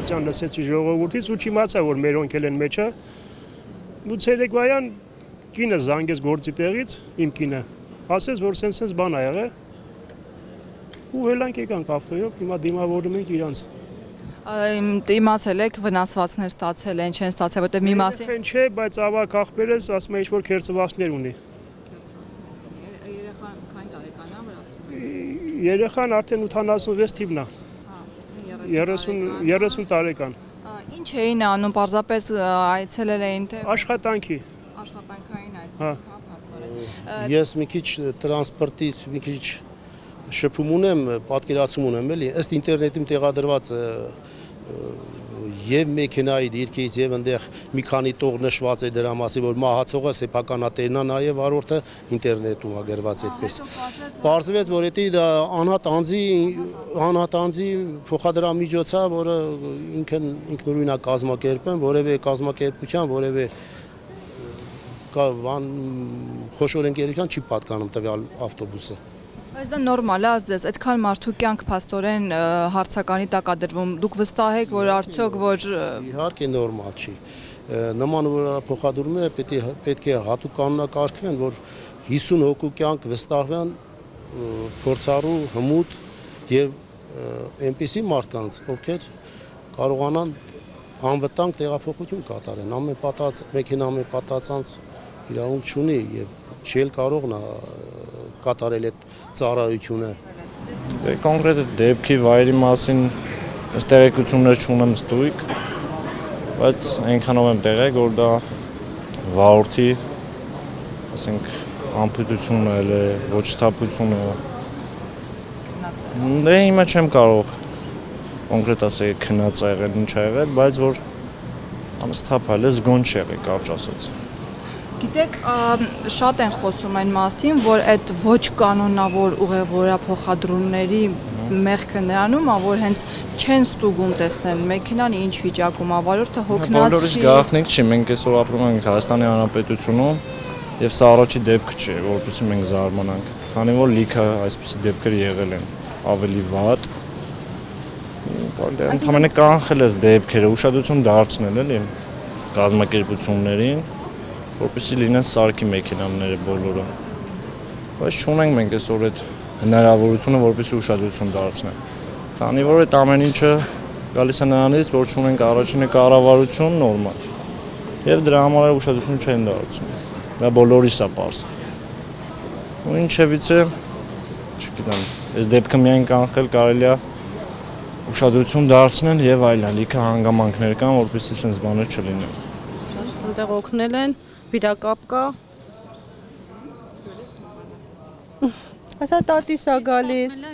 Ղարաբաղյան լսեցի ժողովրդից ու չիմացա, որ մերոնք էլ են մեջը։ Ու ցերեկվայան կինը զանգեց գործի տեղից, իմ կինը, ասեց, որ սենց բան ա եղել։ Ու հելանք եկանք ավտոյով, հիմա դիմավորում ենք իրանց։ Իմացել եք վնասվածքներ ստացել են, չեն ստացել, որտեղ մի մասի։ Երեխան չէ, բայց ավակ ախպերս ասում է ինչ-որ քերծվածքներ ունի։ Երեխան քանի տարեկան է, որ ասում եք։ Երեխան արդեն 86 թիվն է։ 30 տարեկան։ Ինչ էին անում, պարզապես այցելել էին թե Աշխատանքի։ աշխատանքային այցել, հա, փաստորեն։ Ես մի քիչ տրանսպորտից մի քիչ շփում ունեմ, պատկերացում ունեմ, էլի, ըստ ինտերնետում տեղադրված եւ մեքենայի դիրքից եւ այնտեղ մի քանի տող նշված է դրա մասին, որ մահացողը սեփականատերն է, նաեւ վարորդը ինտերնետում ա գրված այդպես։ Պարզվեց, որ դա անհատ անձի փոխադրամիջոց է, որը ինքնուրույն է կազմակերպեն, որևէ կազմակերպության, որևէ խոշոր ընկերության չի պատկանում տվյալ ավտոբուսը։ Բայց դա նորմալ է, ասես, այդքան մարդու կյանք փաստորեն հարցականի տակ է դրվում։ Դուք վստահ եք, որ արդյոք որ Իհարկե նորմալ չի։ Նման փոխադրումները պետք է հատուկ կանոնակարգվեն, որ 50 հոգու կյանք վստահվեն փորձառու, հմուտ եւ այնպիսի մարդկանց, ովքեր կարողանան անվտանգ տեղափոխություն կատարեն։ Ամեն պատած մեքենա ամեն պատածանց իրավունք չունի եւ չի կարող նա կատարել այդ ծառայությունը։ Կոնկրետ դեպքի վայրի մասին ըստ տեղեկություններ չունեմ ստույգ, բայց այնքանով եմ տեղեկ, որ դա վարորդի, ասենք, անփույթություն է, ոչ թափություն է։ Դե հիմա չեմ կարող կոնկրետ ասել քնած ա եղել, ինչ ա եղել, բայց որ անսթափալ է, զգոն չի եղել, կարճ ասած։ Գիտեք, շատ են խոսում այն մասին, որ այդ ոչ կանոնավոր ուղևորափոխադրումների մեղքը նրանում է, որ հենց չեն ստուգում տեսնել մեքենան ինչ վիճակում է, վարորդը հոգնած Բոլորից գաղտնիք չի, մենք այսօր ապրում ենք Հայաստանի Հանրապետությունում եւ սա առաջի դեպքը չէ, որովհետեւ մենք զարմանանք, քանի որ լիքը այսպիսի դեպքեր եղել են ավելի վատ։ Ընդհանրապես կանխել էս դեպքերը, ուշադրություն դարձնել էլի կազմակերպություններին, որպեսզի լինեն սարքի մեքենաները բոլորը։ Բայց չունենք մենք այսօր այդ հնարավորությունը, որպեսզի ուշադրություն դարձնեն։ Քանի որ այդ ամեն ինչը գալիս է նրանից, որ չունենք առաջինը կառավարություն նորմալ։ Եվ դրա համար ուշադրություն չեն դարձնում։ Դա բոլորիս է պարզ։ Ու ինչևից է, չգիտեմ, այս դեպքը միայն կանխել կարելի է ուշադրություն դարձնել եւ այլն, լիքը հանգամանքներ կան, որպեսզի sense բաներ չլինեն։ Այնտեղ օգնել են, վիրակապ կա։ Ասա տատիս ա գալիս։